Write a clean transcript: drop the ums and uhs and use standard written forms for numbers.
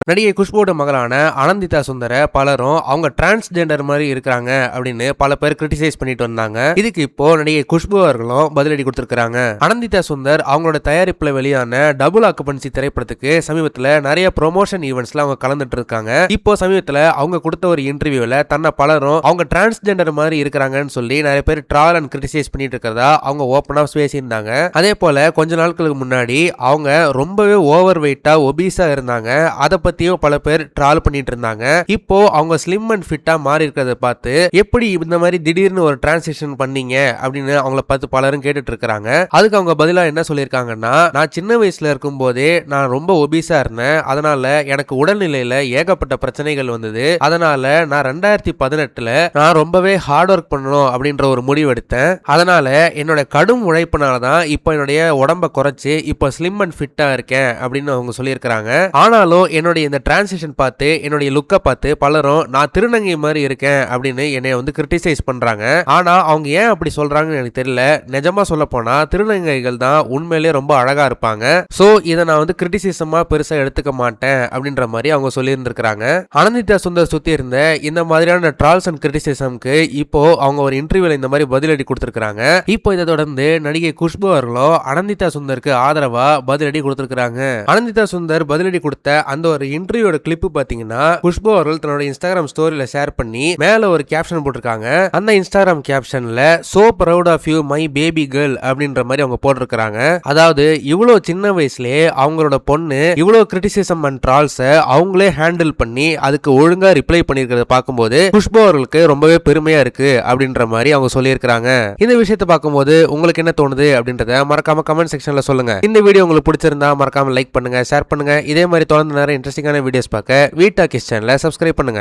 நடிகை குஷ்புவோட மகளான அனந்திதா சுந்தர பலரும் அவங்க டிரான்ஸ்ஜெண்டர் மாதிரி இருக்காங்க அப்படின்னு பல பேர் கிரிட்டிசைஸ் பண்ணிட்டு வந்தாங்க. இதுக்கு இப்போ நடிகை குஷ்பு அவர்களும் பதிலடி கொடுத்திருக்காங்க. அனந்திதா சுந்தர் அவங்களோட தயாரிப்புல வெளியான டபுள் ஆக்குபன்சி திரைப்படத்துக்கு சமீபத்துல நிறைய ப்ரொமோஷன் ஈவென்ட்ஸ்ல அவங்க கலந்துட்டு இருக்காங்க. இப்போ சமீபத்துல அவங்க கொடுத்த ஒரு இன்டர்வியூல தன்னை பலரும் அவங்க டிரான்ஸ்ஜெண்டர் மாதிரி இருக்கிறாங்கன்னு சொல்லி நிறைய பேர் ட்ரால் அண்ட் கிரிட்டிசைஸ் பண்ணிட்டு இருக்கிறதா அவங்க ஓப்பனா பேசியிருந்தாங்க. அதே போல கொஞ்ச நாட்களுக்கு முன்னாடி அவங்க ரொம்பவே ஓவர் வெயிட்டா ஒபீஸா இருந்தாங்க. அதை பத்தியும் பல பேர் ட்ரால் பண்ணிட்டு இருந்தாங்க. இப்போ அவங்க ஸ்லிம் அண்ட் ஃபிட்டா மாறி இருக்கிறத பார்த்து எப்படி இந்த மாதிரி திடீர்னு ஒரு டிரான்சிஷன் பண்ணீங்க அப்படின்னு அவங்கள பார்த்து பலரும் கேட்டுட்டு இருக்காங்க. அதுக்கு அவங்க பதிலா என்ன சொல்லியிருக்காங்கன்னா, நான் சின்ன வயசுல இருக்கும் போதே நான் ரொம்ப ஒபீஸா இருந்தேன். அதனால எனக்கு உடல்நிலையில ஏகப்பட்ட பிரச்சனைகள் வந்தது. அதனால நான் 2018ல நான் ரொம்பவே ஹார்ட் ஒர்க் பண்ணணும் அப்படின்ற ஒரு முடிவு எடுத்தேன். அதனால என்னோட கடும் உழைப்புனாலதான் இப்போ என்னுடைய உடம்ப குறைச்சு இப்போ ஸ்லிம் அண்ட் ஃபிட்டா இருக்கேன் அப்படின்னு அவங்க சொல்லியிருக்காங்க. ஆனாலும் என்னுடைய இந்த டிரான்சிஷன் பார்த்து என்னுடைய லுக்கை பார்த்து பலரும் நான் திருநங்கை மாதிரி இருக்கேன் அப்படின்னு என்னை வந்து கிரிட்டிசைஸ் பண்றாங்க. ஆனா அவங்க ஏன் அப்படி சொல்றாங்கன்னு எனக்கு தெரியல. நிஜமா சொல்ல போனா திருநங்கைகள் தான் உண்மையிலேயே ரொம்ப அழகா இருப்பாங்க. சோ இதை நான் வந்து கிரிட்டிசிசமா பெருசா எடுத்துக்க மாட்டேன் அப்படின்ற மாதிரி அவங்க சொல்லி இருந்திருக்காங்க. அனந்திதா சுந்தர் சுத்தி இருந்த இந்த மாதிரியான ட்ரால்ஸ் அண்ட் கிரிட்டிசிசம்க்கு இப்போ அவங்க ஒரு இன்டர்வியூல இந்த மாதிரி பதிலடி கொடுத்திருக்காங்க. இப்போ இதை தொடர்ந்து நடிகை குஷ்பு அவர்களும் அனந்திதா சுந்தருக்கு ஆதரவா பதிலடி கொடுத்திருக்காங்க. அனந்திதா சுந்தர் பதிலடி கொடுத்த அந்த ஒரு இன்டர்வியூட கிளிப் பாத்தீங்கன்னா குஷ்பு அவர்கள் தன்னோட இன்ஸ்டாகிராம் ஸ்டோரியில ஷேர் பண்ணி மேல ஒரு கேப்ஷன் போட்டிருக்காங்க. அந்த இன்ஸ்டாகிராம் கேப்ஷன்ல so proud of you my baby girl அப்படின்ற மாதிரி அவங்க போட்டிருக்காங்க. அதாவது இவ்வளவு சின்ன வயசுலயே அவங்களோட பொண்ணு இவ்வளவு கிரிட்டிசிசம் அண்ட் ட்ரால்ஸ் அவங்களே ஹேண்டில் பண்ணி அதுக்கு ஒழுங்கா ரிப்ளை பண்ணிருக்கிறத பார்க்கும்போது குஷ்பு அவர்களுக்கு ரொம்பவே பெருமையா இருக்கு அப்படின்ற மாதிரி அவங்க சொல்லியிருக்காங்க. இந்த விஷயத்தை பார்க்கும்போது உங்களுக்கு என்ன தோணுது அப்படின்றத மறக்காம கமெண்ட் செக்ஷன்ல சொல்லுங்க. இந்த வீடியோ உங்களுக்கு பிடிச்சிருந்தா மறக்காம லைக் பண்ணுங்க, ஷேர் பண்ணுங்க. இதே மாதிரி தொடர்ந்து நிறைய இன்ட்ரெஸ்டிங்கான வீடியோஸ் பார்க்க வீட்டா கிஸ் சேனலை சப்ஸ்கிரைப் பண்ணுங்க.